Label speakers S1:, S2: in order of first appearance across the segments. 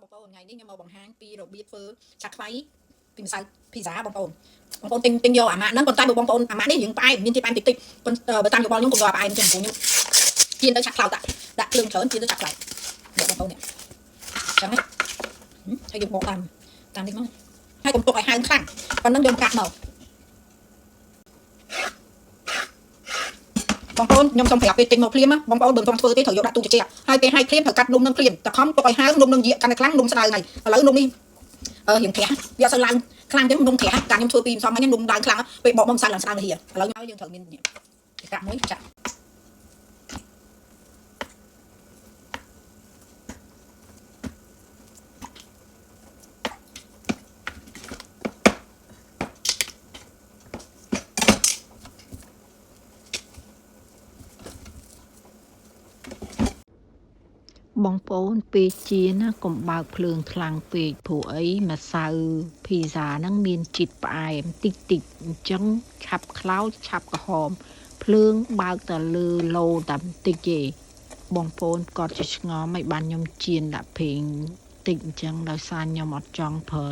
S1: បងប្អូនថ្ងៃនេះខ្ញុំមកបង្ហាញពីរបៀបធ្វើឆាខ្វៃពីម្សៅភីហ្សាបងប្អូនទិញយកអាម៉ាក់ហ្នឹងប៉ុន្តែបងប្អូនអាម៉ាក់នេះយើងផ្អែមមានជាតិផ្អែមតិចតិចបើតាមយោបល់ខ្ញុំកុំយកផ្អែមចឹងព្រោះខ្ញុំជៀនទៅឆាខ្លោតដាក់ភ្លើងច្រើនជៀនទៅឆាខ្លោតបងប្អូននេះចឹងណាហើយយកមកតាមនេះមកហើយកុំទុកឲ្យហើមខ្លាំងប៉ុណ្ណឹងយកកាត់មកបងប្អូនខ្ញុំសូមប្រាប់ពេលទិញមកភ្លាមបងប្អូនបើមិនធ្វើទេត្រូវយកដាក់ទូត្រជាក់ហើយពេលឲ្យភ្លាមត្រូវកាត់នំនឹងភ្លាមតែខំទុកឲ្យហើមនំនឹងកាន់តែខ្លាំងនំស្ដៅហើយឥឡូវនំនេះរៀងក្រាស់វាអត់សូវឡើងខ្លាំងចឹងនំក្រាស់ការខ្ញុំធ្វើពីម្សិលមិញនំឡើងខ្លាំងពេលបកមកម្សៅឡើងស្ដៅទៅហៀឥឡូវមកយើងត្រូវមានកាក់មួយចាក់
S2: បងប្អូនពេលជាណាកុំបើកភ្លើងខ្លាំងពេកព្រោះអីម្សៅភីហ្សាហ្នឹងមានជាតិផ្អែមតិចអញ្ចឹងឆាប់ខ្លោចឆាប់ក្រហមភ្លើងបើកតែលើឡូតែបន្តិចទេបងប្អូនគាត់ជាឆ្ងល់មិនបានខ្ញុំជៀនដាក់ប្រេងតិចអញ្ចឹងដោយសារខ្ញុំអត់ចង់ប្រើ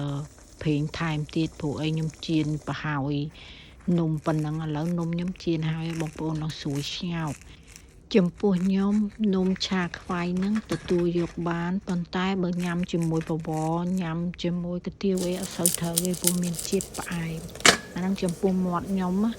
S2: ប្រេងថែមទៀតព្រោះអីខ្ញុំជៀនប្រហើយនំប៉ុណ្ណឹងឥឡូវនំខ្ញុំជៀនហើយបងប្អូននឹងស្រួយឆ្ងោកចំពោះខ្ញុំនំឆាខ្វៃហ្នឹងទទួលយកបានប៉ុន្តែបើញ៉ាំជាមួយបបរញ៉ាំជាមួយកាទៀវអីអត់សូវត្រូវទេព្រោះមានជាតិផ្អែមអាហ្នឹងចំពោះមាត់ខ្ញុំណា